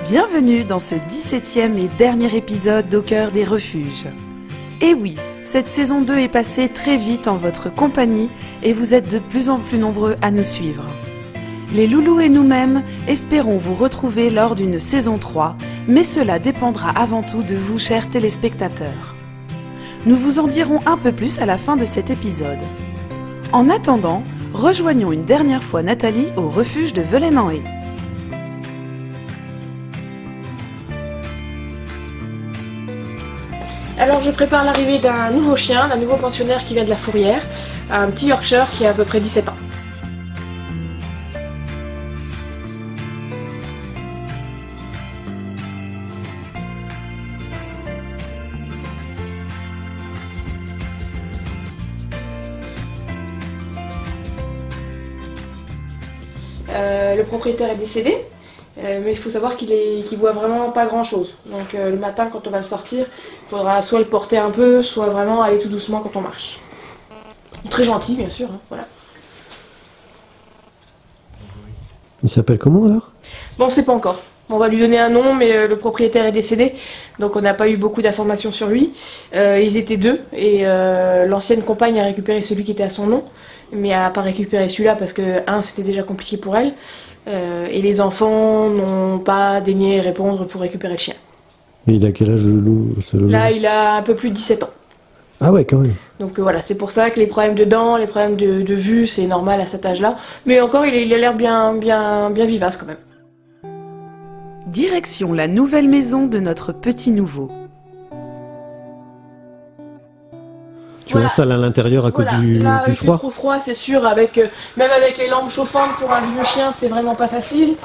Bienvenue dans ce 17e et dernier épisode d'Au cœur des refuges. Et oui, cette saison 2 est passée très vite en votre compagnie et vous êtes de plus en plus nombreux à nous suivre. Les loulous et nous-mêmes espérons vous retrouver lors d'une saison 3, mais cela dépendra avant tout de vous, chers téléspectateurs. Nous vous en dirons un peu plus à la fin de cet épisode. En attendant, rejoignons une dernière fois Nathalie au refuge de Velaine-en-Haye. Alors je prépare l'arrivée d'un nouveau chien, d'un nouveau pensionnaire qui vient de la Fourrière, un petit Yorkshire qui a à peu près 17 ans. Le propriétaire est décédé, mais il faut savoir qu'il voit vraiment pas grand chose. Donc le matin quand on va le sortir, il faudra soit le porter un peu, soit vraiment aller tout doucement quand on marche. Très gentil bien sûr, hein, voilà. Il s'appelle comment alors? Bon, on sait pas encore. On va lui donner un nom, mais le propriétaire est décédé, donc on n'a pas eu beaucoup d'informations sur lui. Ils étaient deux, et l'ancienne compagne a récupéré celui qui était à son nom, mais elle n'a pas récupéré celui-là parce que, c'était déjà compliqué pour elle, et les enfants n'ont pas daigné répondre pour récupérer le chien. Et il a quel âge le loup? Là, il a un peu plus de 17 ans. Ah ouais, quand même. Donc voilà, c'est pour ça que les problèmes de dents, les problèmes de vue, c'est normal à cet âge-là. Mais encore, il a l'air bien vivace quand même. Direction la nouvelle maison de notre petit nouveau. Tu l'installes à l'intérieur à cause du là, il fait froid? trop froid, c'est sûr, même avec les lampes chauffantes pour un vieux chien, c'est vraiment pas facile.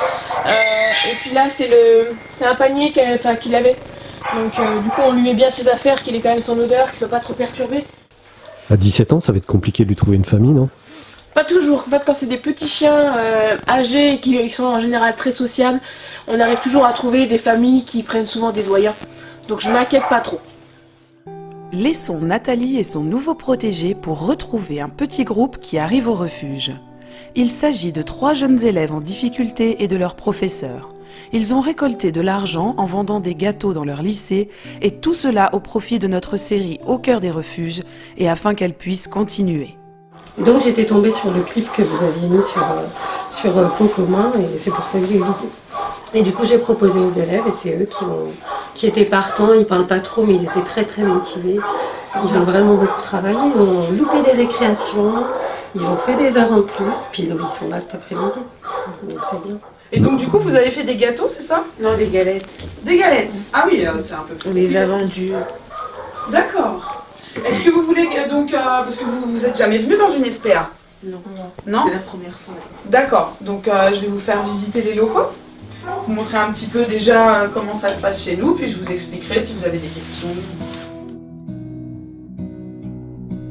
Et puis là, c'est un panier qu'il avait. Donc du coup, on lui met bien ses affaires, qu'il ait quand même son odeur, qu'il soit pas trop perturbé. À 17 ans, ça va être compliqué de lui trouver une famille, non? Pas toujours. En fait, quand c'est des petits chiens âgés et qui sont en général très sociables, on arrive toujours à trouver des familles qui prennent souvent des doyens. Donc je m'inquiète pas trop. Laissons Nathalie et son nouveau protégé pour retrouver un petit groupe qui arrive au refuge. Il s'agit de 3 jeunes élèves en difficulté et de leurs professeurs. Ils ont récolté de l'argent en vendant des gâteaux dans leur lycée et tout cela au profit de notre série Au cœur des refuges et afin qu'elle puisse continuer. Donc j'étais tombée sur le clip que vous aviez mis sur Pot commun et c'est pour ça que j'ai eu l'idée. Et du coup j'ai proposé aux élèves et c'est eux qui étaient partants, ils parlent pas trop mais ils étaient très motivés. Ils ont vraiment beaucoup travaillé, ils ont loupé des récréations, ils ont fait des heures en plus, puis ils sont là cet après-midi. Donc c'est bien. Et donc du coup vous avez fait des gâteaux, c'est ça? Non, des galettes. Des galettes? Ah oui, c'est un peu plus. On les a vendues. D'accord. Est-ce que vous voulez donc parce que vous êtes jamais venu dans une SPA? Non. Non? C'est la première fois. D'accord. Donc je vais vous faire visiter les locaux, vous montrer un petit peu déjà comment ça se passe chez nous, puis je vous expliquerai si vous avez des questions.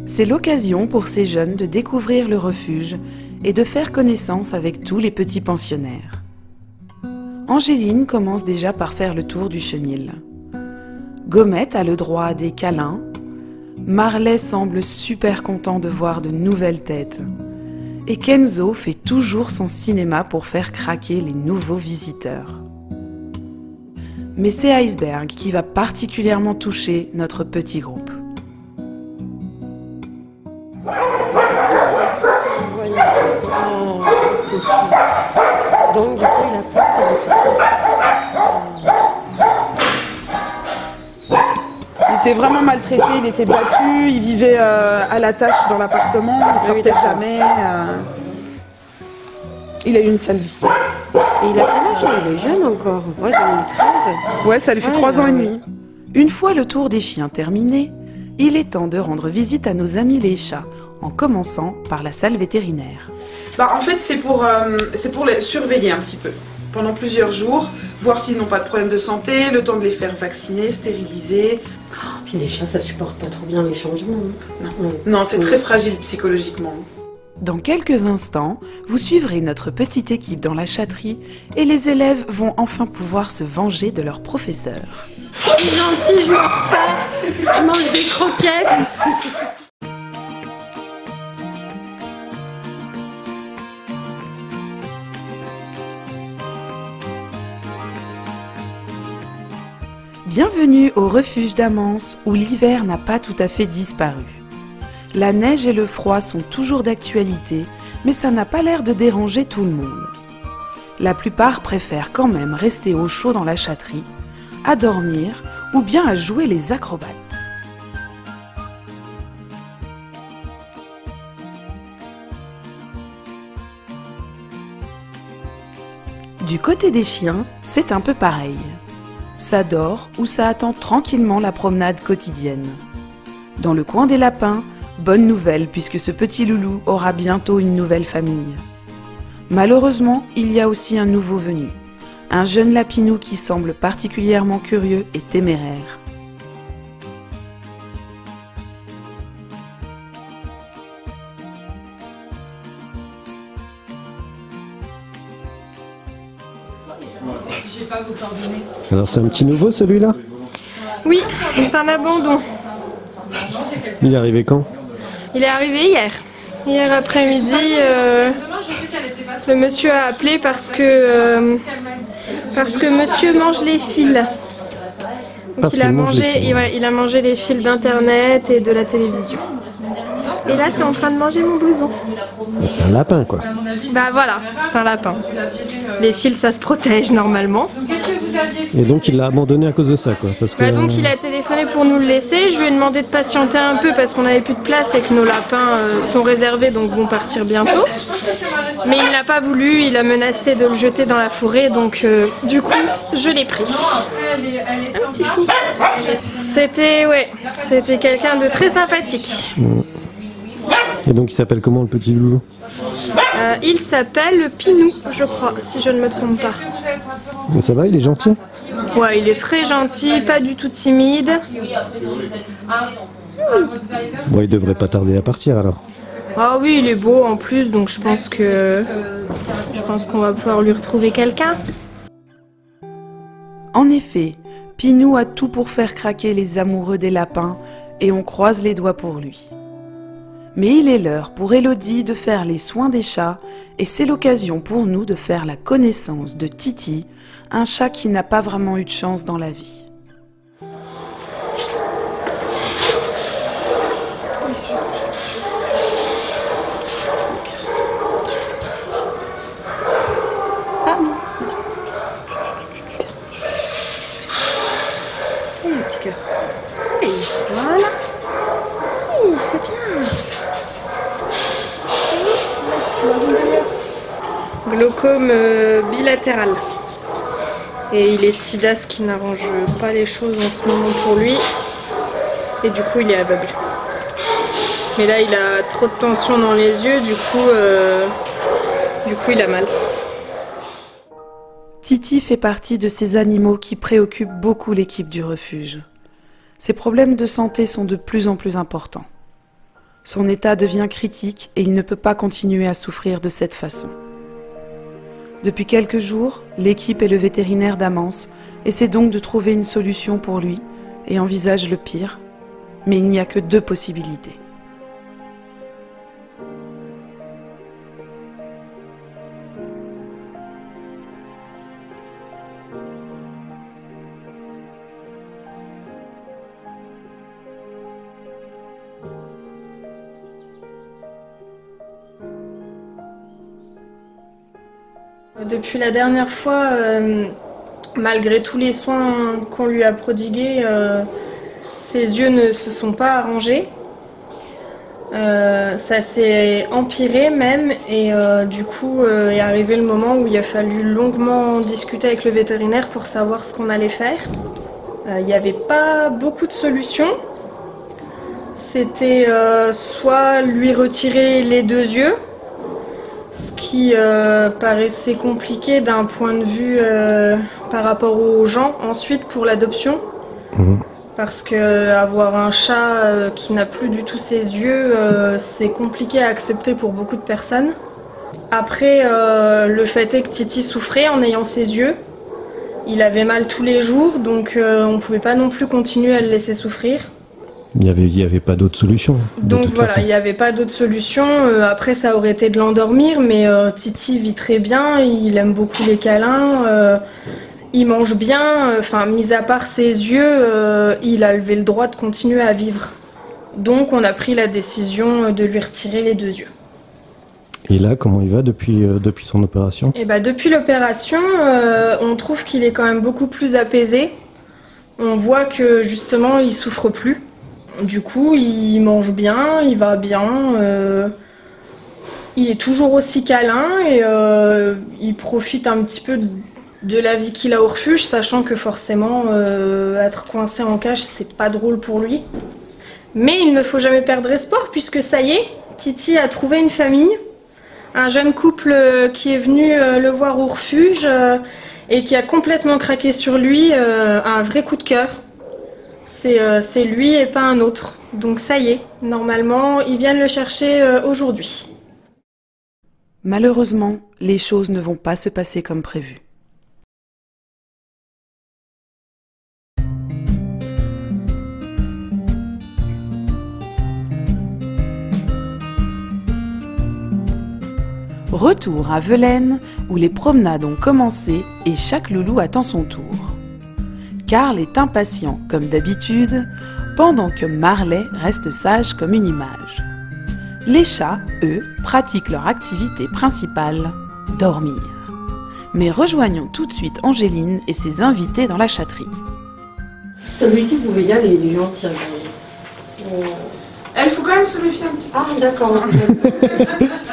C'est l'occasion pour ces jeunes de découvrir le refuge et de faire connaissance avec tous les petits pensionnaires. Angéline commence déjà par faire le tour du chenil. Gommette a le droit à des câlins. Marley semble super content de voir de nouvelles têtes. Et Kenzo fait toujours son cinéma pour faire craquer les nouveaux visiteurs. Mais c'est Iceberg qui va particulièrement toucher notre petit groupe. Donc du coup il a peur Il était vraiment maltraité, il était battu, il vivait à la tâche dans l'appartement, il sortait jamais. Il a eu une sale vie. Et il a quel âge? Il est jeune encore. Ouais, 2013. Ouais, ça lui fait 3 ans et demi. Une fois le tour des chiens terminé, il est temps de rendre visite à nos amis les chats, en commençant par la salle vétérinaire. Bah, en fait, c'est pour les surveiller un petit peu pendant plusieurs jours, voir s'ils n'ont pas de problème de santé, le temps de les faire vacciner, stériliser. Puis les chiens, ça supporte pas trop bien les changements. Non, c'est très fragile psychologiquement. Dans quelques instants, vous suivrez notre petite équipe dans la chatterie et les élèves vont enfin pouvoir se venger de leur professeur. Je suis gentille, je mords pas, je mange des croquettes. Bienvenue au refuge d'Amance où l'hiver n'a pas tout à fait disparu. La neige et le froid sont toujours d'actualité, mais ça n'a pas l'air de déranger tout le monde. La plupart préfèrent quand même rester au chaud dans la chatterie, à dormir ou bien à jouer les acrobates. Du côté des chiens, c'est un peu pareil. Ça dort ou ça attend tranquillement la promenade quotidienne. Dans le coin des lapins, bonne nouvelle puisque ce petit loulou aura bientôt une nouvelle famille. Malheureusement, il y a aussi un nouveau venu, un jeune lapinou qui semble particulièrement curieux et téméraire. Alors c'est un petit nouveau celui-là? Oui, c'est un abandon. Il est arrivé quand? Il est arrivé hier. Hier après-midi, le monsieur a appelé parce que monsieur mange les fils. Donc il a mangé les fils d'internet et de la télévision. Et là, tu es en train de manger mon blouson. C'est un lapin, quoi. Bah voilà, c'est un lapin. Les fils, ça se protège normalement. Et donc il l'a abandonné à cause de ça, quoi. Parce que... donc il a téléphoné pour nous le laisser. Je lui ai demandé de patienter un peu parce qu'on n'avait plus de place et que nos lapins sont réservés, donc vont partir bientôt. Mais il n'a pas voulu, il a menacé de le jeter dans la forêt, donc du coup, je l'ai pris. Un petit chou. C'était quelqu'un de très sympathique. Et donc il s'appelle comment le petit loulou? Il s'appelle Pinou, je crois, si je ne me trompe pas. Mais ça va, il est gentil? Ouais, il est très gentil, pas du tout timide. Bon, il devrait pas tarder à partir alors. Ah oui, il est beau en plus, donc je pense qu'on va pouvoir lui retrouver quelqu'un. En effet, Pinou a tout pour faire craquer les amoureux des lapins et on croise les doigts pour lui. Mais il est l'heure pour Elodie de faire les soins des chats et c'est l'occasion pour nous de faire la connaissance de Titi, un chat qui n'a pas vraiment eu de chance dans la vie. Petit cœur. Voilà. Oui, c'est bien. Glaucome bilatéral. Et il est sida, ce qui n'arrange pas les choses en ce moment pour lui. Et du coup, il est aveugle. Mais là, il a trop de tension dans les yeux, du coup, il a mal. Titi fait partie de ces animaux qui préoccupent beaucoup l'équipe du refuge. Ses problèmes de santé sont de plus en plus importants. Son état devient critique et il ne peut pas continuer à souffrir de cette façon. Depuis quelques jours, l'équipe et le vétérinaire d'Amance essaient donc de trouver une solution pour lui et envisagent le pire, mais il n'y a que 2 possibilités. Depuis la dernière fois, malgré tous les soins qu'on lui a prodigués, ses yeux ne se sont pas arrangés. Ça s'est empiré même et du coup est arrivé le moment où il a fallu longuement discuter avec le vétérinaire pour savoir ce qu'on allait faire. Il n'y avait pas beaucoup de solutions. C'était soit lui retirer les 2 yeux, ce qui paraissait compliqué d'un point de vue par rapport aux gens ensuite pour l'adoption. Parce que avoir un chat qui n'a plus du tout ses yeux, c'est compliqué à accepter pour beaucoup de personnes. Après, le fait est que Titi souffrait en ayant ses yeux. Il avait mal tous les jours, donc on ne pouvait pas non plus continuer à le laisser souffrir. Il n'y avait pas d'autre solution. Donc voilà, il n'y avait pas d'autre solution. Après, ça aurait été de l'endormir, mais Titi vit très bien, il aime beaucoup les câlins. Il mange bien, mis à part ses yeux, il a levé le droit de continuer à vivre. Donc on a pris la décision de lui retirer les 2 yeux. Et là, comment il va depuis son opération? Et depuis l'opération, on trouve qu'il est quand même beaucoup plus apaisé. On voit que justement il souffre plus. Du coup, il mange bien, il va bien. Il est toujours aussi câlin et il profite un petit peu de la vie qu'il a au refuge, sachant que forcément être coincé en cage, c'est pas drôle pour lui. Mais il ne faut jamais perdre espoir puisque ça y est, Titi a trouvé une famille. Un jeune couple qui est venu le voir au refuge et qui a complètement craqué sur lui, un vrai coup de cœur. C'est lui et pas un autre. Donc ça y est, normalement, ils viennent le chercher aujourd'hui. Malheureusement, les choses ne vont pas se passer comme prévu. Retour à Velaines, où les promenades ont commencé et chaque loulou attend son tour. Karl est impatient, comme d'habitude, pendant que Marley reste sage comme une image. Les chats, eux, pratiquent leur activité principale, dormir. Mais rejoignons tout de suite Angéline et ses invités dans la chatterie. Celui-ci, vous pouvez y aller, les gens qui regardent. Elle, faut quand même se méfier un petit peu. Ah, d'accord.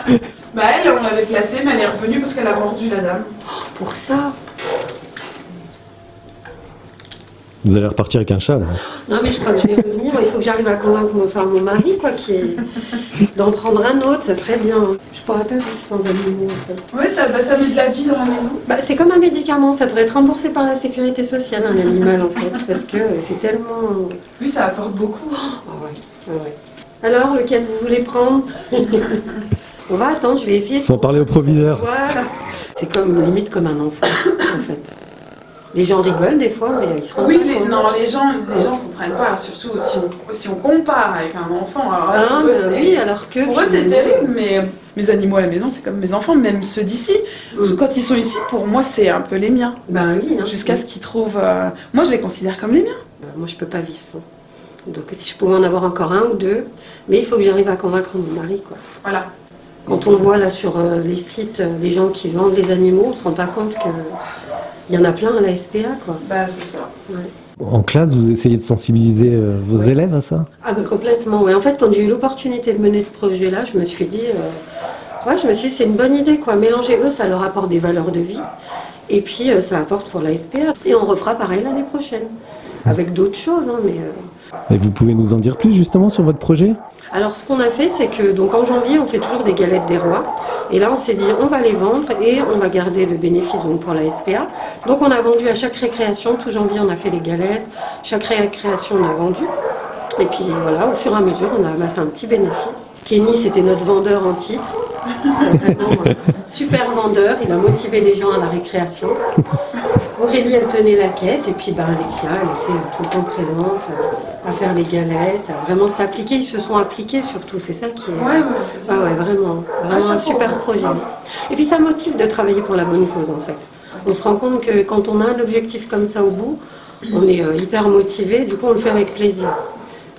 Elle, on l'avait placée, mais elle est revenue parce qu'elle a mordu la dame. Pour ça. Vous allez repartir avec un chat, là. Non, mais je crois que je vais revenir. Il faut que j'arrive à convaincre mon mari, quoi, d'en prendre un autre, ça serait bien. Je pourrais pas vivre sans animaux, en fait. Oui, ça met de la vie dans la maison. C'est comme un médicament, ça devrait être remboursé par la sécurité sociale, un animal, en fait, parce que c'est tellement... Oui, ça apporte beaucoup. Ouais. Alors, lequel vous voulez prendre? On va attendre, je vais essayer. Faut en parler au proviseur. Voilà. C'est limite comme un enfant, en fait. Les gens rigolent des fois, mais ils se rendent pas compte. Les gens comprennent pas, surtout si on compare avec un enfant. Alors, alors que... Pour eux, c'est terrible, mais mes animaux à la maison, c'est comme mes enfants, même ceux d'ici. Quand ils sont ici, pour moi, c'est un peu les miens. Jusqu'à ce qu'ils trouvent... Moi, je les considère comme les miens. Moi, je peux pas vivre sans. Donc, si je pouvais en avoir encore un ou deux, mais il faut que j'arrive à convaincre mon mari, quoi. Voilà. Quand on voit là sur les sites, les gens qui vendent les animaux, on se rend pas compte que... Il y en a plein à la SPA, quoi. C'est ça. Ouais. En classe, vous essayez de sensibiliser vos élèves à ça? Complètement, oui. En fait, quand j'ai eu l'opportunité de mener ce projet-là, je me suis dit, c'est une bonne idée, quoi. Mélanger eux, ça leur apporte des valeurs de vie. Et puis, ça apporte pour la SPA. Et on refera pareil l'année prochaine. Avec d'autres choses, Et vous pouvez nous en dire plus, justement, sur votre projet? Alors, ce qu'on a fait, c'est que, donc, en janvier, on fait toujours des galettes des rois. Et là, on s'est dit, on va les vendre et on va garder le bénéfice pour la SPA. Donc, on a vendu à chaque récréation. Tout janvier, on a fait les galettes. Chaque récréation, on a vendu. Et puis, voilà, au fur et à mesure, on a amassé un petit bénéfice. Kenny, c'était notre vendeur en titre. C'est vraiment super vendeur. Il a motivé les gens à la récréation. Aurélie, elle tenait la caisse. Et puis, Alexia, elle était tout le temps présente à faire les galettes, à vraiment s'appliquer. Ils se sont appliqués surtout. C'est ça qui est... vraiment un super projet. Et puis, ça motive de travailler pour la bonne cause, en fait. On se rend compte que quand on a un objectif comme ça au bout, on est hyper motivé. Du coup, on le fait avec plaisir.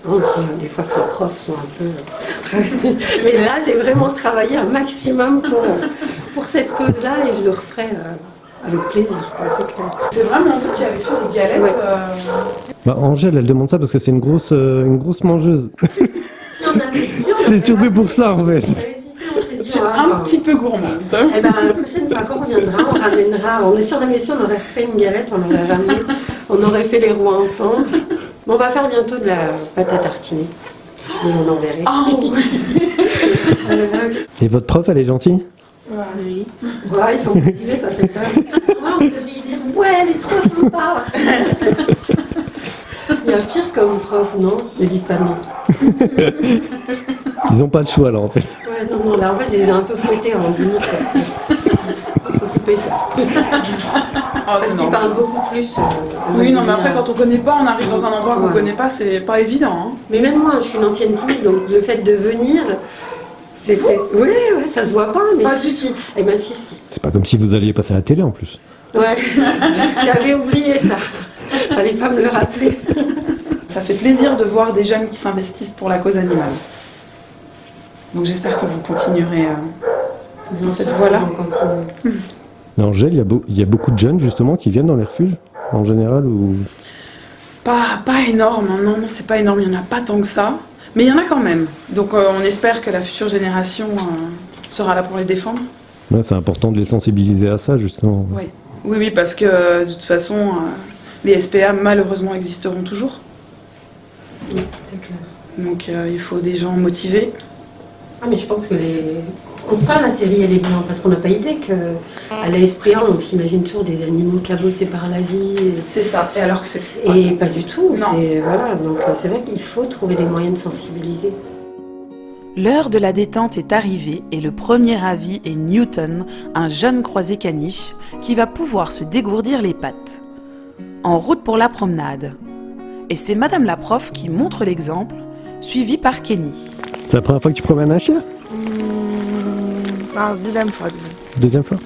On dit des fois que les profs sont un peu... Mais là, j'ai vraiment travaillé un maximum pour cette cause-là et je le referai avec plaisir, c'est clair. C'est vraiment vous qui avez fait des galettes Angèle, elle demande ça parce que c'est une grosse mangeuse. Si on avait su, c'est surtout pour ça, en fait. On s'est dit, un petit peu gourmande. La prochaine fois qu'on reviendra, on ramènera... Si on avait su, on aurait fait une galette, on aurait ramené, on aurait fait les rois ensemble. On va faire bientôt de la pâte à tartiner. Je vous en enverrai. Et votre prof, elle est gentille? Oui. Ils sont motivés, ça fait peur. On peut lui dire, elle est trop sympa. Il y a pire comme prof, non? Ne dites pas non. Ils n'ont pas de choix, là, en fait. Non, là, en fait, je les ai un peu fouettés en demi. Il faut couper ça. Parce qu'ils parlent beaucoup plus. Mais après, quand on connaît pas, on arrive dans un endroit qu'on connaît pas, c'est pas évident. Mais même moi, je suis une ancienne timide, donc le fait de venir, c'était... ça se voit pas, mais pas du tout. Si. C'est pas comme si vous alliez passer à la télé, en plus. Ouais, j'avais oublié ça. Fallait pas me le rappeler. Ça fait plaisir de voir des jeunes qui s'investissent pour la cause animale. Donc j'espère que vous continuerez dans cette voie-là. Angèle, il y a beaucoup de jeunes justement qui viennent dans les refuges en général ou... Pas énorme, non, c'est pas énorme, il n'y en a pas tant que ça. Mais il y en a quand même. Donc on espère que la future génération sera là pour les défendre. Ouais, c'est important de les sensibiliser à ça justement. Oui, oui, parce que de toute façon, les SPA malheureusement existeront toujours. Oui, c'est clair. Donc il faut des gens motivés. Ah mais je pense que ça, la série, elle est bien, parce qu'on n'a pas idée qu'à la SPA, on s'imagine toujours des animaux cabossés par la vie. C'est ça, et alors que c'est... Et pas du tout, non. Voilà, donc c'est vrai qu'il faut trouver des moyens de sensibiliser. L'heure de la détente est arrivée et le premier avis est Newton, un jeune croisé caniche, qui va pouvoir se dégourdir les pattes. En route pour la promenade. Et c'est Madame la prof qui montre l'exemple, suivie par Kenny. C'est la première fois que tu promènes un chien? Deuxième fois. Deuxième fois?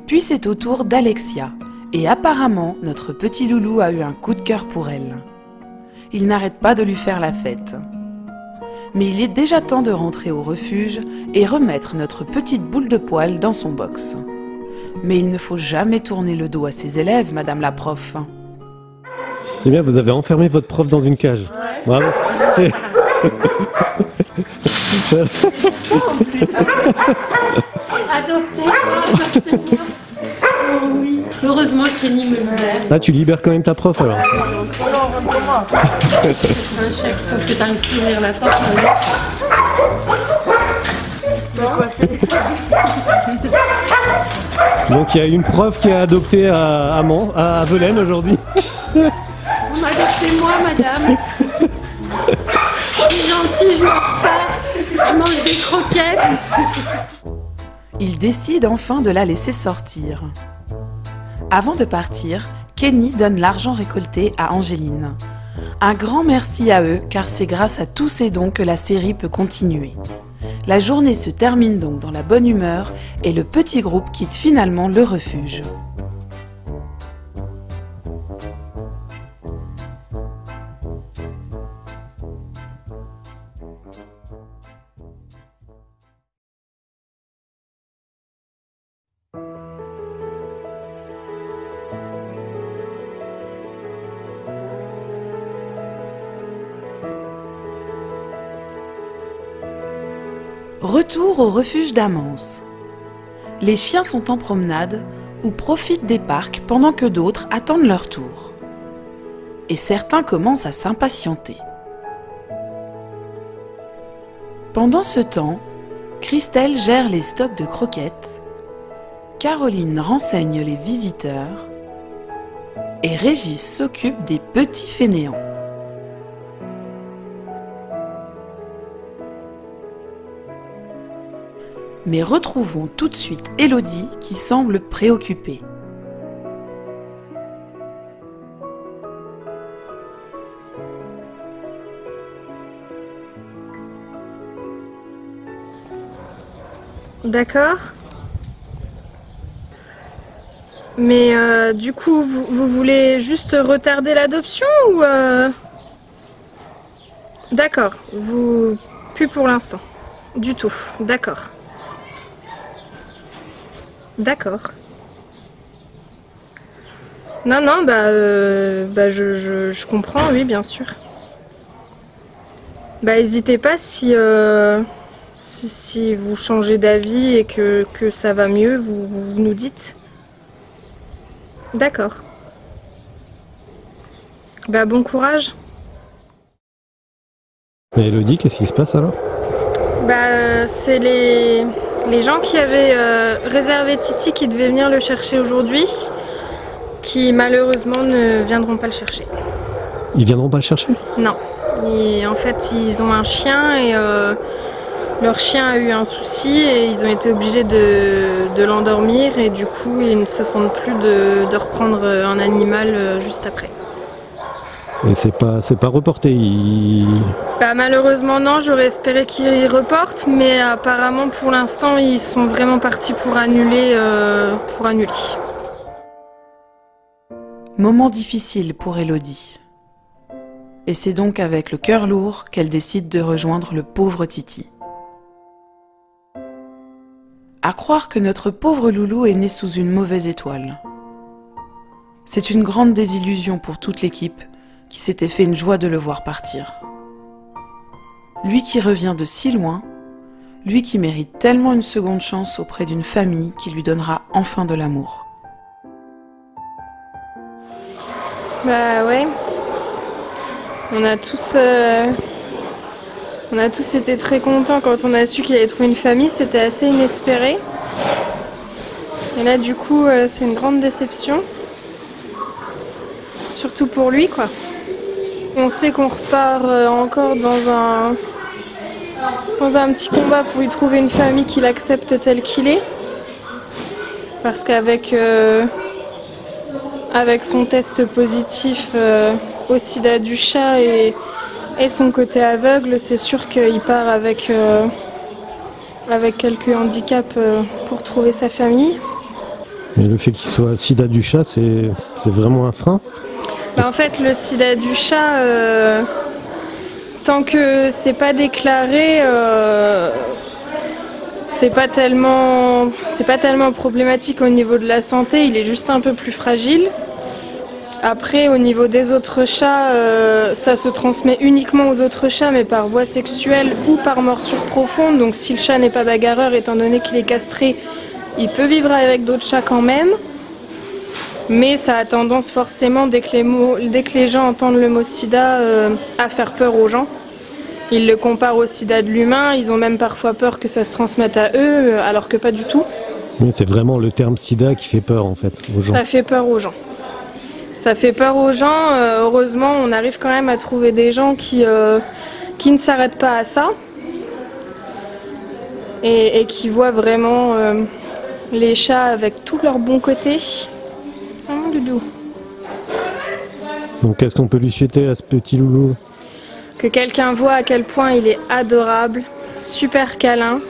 Puis c'est au tour d'Alexia. Et apparemment, notre petit loulou a eu un coup de cœur pour elle. Il n'arrête pas de lui faire la fête. Mais il est déjà temps de rentrer au refuge et remettre notre petite boule de poil dans son box. Mais il ne faut jamais tourner le dos à ses élèves, Madame la prof. C'est bien, vous avez enfermé votre prof dans une cage. Ouais. Bravo. Adoptez-moi. Oh oui. Heureusement que Kenny me libère. Là, tu libères quand même ta prof alors. Un chèque, sauf que t'arrives plus à ouvrir la porte. Donc il y a une prof qui a adopté à Velaine aujourd'hui. Vous m'adoptez-moi, madame. Je suis gentille, je mange pas. Je mange des croquettes. Il décide enfin de la laisser sortir. Avant de partir, Kenny donne l'argent récolté à Angéline. Un grand merci à eux, car c'est grâce à tous ces dons que la série peut continuer. La journée se termine donc dans la bonne humeur et le petit groupe quitte finalement le refuge. Retour au refuge d'Amance. Les chiens sont en promenade ou profitent des parcs pendant que d'autres attendent leur tour. Et certains commencent à s'impatienter. Pendant ce temps, Christelle gère les stocks de croquettes, Caroline renseigne les visiteurs et Régis s'occupe des petits fainéants. Mais retrouvons tout de suite Élodie qui semble préoccupée. D'accord. Mais du coup, vous voulez juste retarder l'adoption ou D'accord, vous... plus pour l'instant. Du tout, d'accord. D'accord. Non, non, je comprends, oui, bien sûr. N'hésitez pas si vous changez d'avis et que ça va mieux, vous nous dites. D'accord. Bon courage. Et Élodie, qu'est-ce qui se passe alors? C'est les gens qui avaient réservé Titi qui devaient venir le chercher aujourd'hui, qui malheureusement ne viendront pas le chercher. Ils viendront pas le chercher? Non. En fait, ils ont un chien et leur chien a eu un souci et ils ont été obligés de l'endormir et du coup ils ne se sentent plus de reprendre un animal juste après. Et c'est pas reporté. Bah, malheureusement non, j'aurais espéré qu'ils reportent, mais apparemment pour l'instant ils sont vraiment partis pour annuler. Moment difficile pour Élodie. Et c'est donc avec le cœur lourd qu'elle décide de rejoindre le pauvre Titi. À croire que notre pauvre loulou est né sous une mauvaise étoile. C'est une grande désillusion pour toute l'équipe qui s'était fait une joie de le voir partir. Lui qui revient de si loin, lui qui mérite tellement une seconde chance auprès d'une famille qui lui donnera enfin de l'amour. Bah ouais, on a tous été très contents quand on a su qu'il allait trouver une famille, c'était assez inespéré. Et là du coup c'est une grande déception, surtout pour lui quoi. On sait qu'on repart encore dans un petit combat pour lui trouver une famille qui l'accepte tel qu'il est. Parce qu'avec avec son test positif au sida du chat et son côté aveugle, c'est sûr qu'il part avec quelques handicaps pour trouver sa famille. Mais le fait qu'il soit sida du chat, c'est vraiment un frein? Bah en fait, le sida du chat, tant que c'est pas déclaré, c'est pas tellement problématique au niveau de la santé, il est juste un peu plus fragile. Après, au niveau des autres chats, ça se transmet uniquement aux autres chats, mais par voie sexuelle ou par morsure profonde. Donc si le chat n'est pas bagarreur, étant donné qu'il est castré, il peut vivre avec d'autres chats quand même. Mais ça a tendance forcément, dès que les gens entendent le mot sida, à faire peur aux gens. Ils le comparent au sida de l'humain, ils ont même parfois peur que ça se transmette à eux, alors que pas du tout. Oui, c'est vraiment le terme sida qui fait peur en fait aux gens. Ça fait peur aux gens. Ça fait peur aux gens. Heureusement, on arrive quand même à trouver des gens qui ne s'arrêtent pas à ça et qui voient vraiment les chats avec tous leurs bons côtés. Vraiment doudou. Donc qu'est-ce qu'on peut lui souhaiter à ce petit loulou? Que quelqu'un voit à quel point il est adorable, super câlin,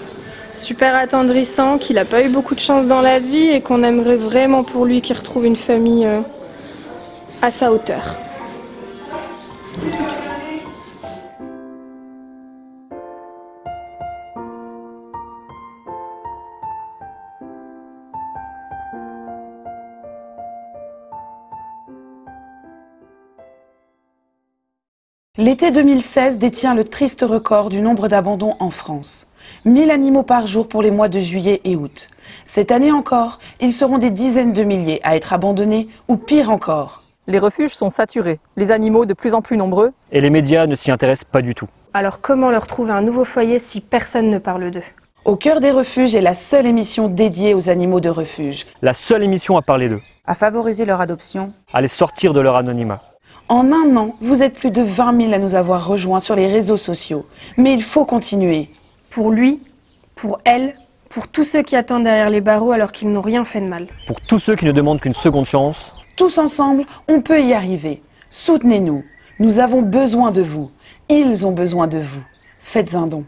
super attendrissant, qu'il n'a pas eu beaucoup de chance dans la vie et qu'on aimerait vraiment pour lui qu'il retrouve une famille à sa hauteur. L'été 2016 détient le triste record du nombre d'abandons en France. 1000 animaux par jour pour les mois de juillet et août. Cette année encore, ils seront des dizaines de milliers à être abandonnés ou pire encore. Les refuges sont saturés, les animaux de plus en plus nombreux. Et les médias ne s'y intéressent pas du tout. Alors comment leur trouver un nouveau foyer si personne ne parle d'eux? Au cœur des refuges est la seule émission dédiée aux animaux de refuge. La seule émission à parler d'eux. À favoriser leur adoption. À les sortir de leur anonymat. En un an, vous êtes plus de 20 000 à nous avoir rejoints sur les réseaux sociaux. Mais il faut continuer. Pour lui, pour elle, pour tous ceux qui attendent derrière les barreaux alors qu'ils n'ont rien fait de mal. Pour tous ceux qui ne demandent qu'une seconde chance. Tous ensemble, on peut y arriver. Soutenez-nous. Nous avons besoin de vous. Ils ont besoin de vous. Faites un don.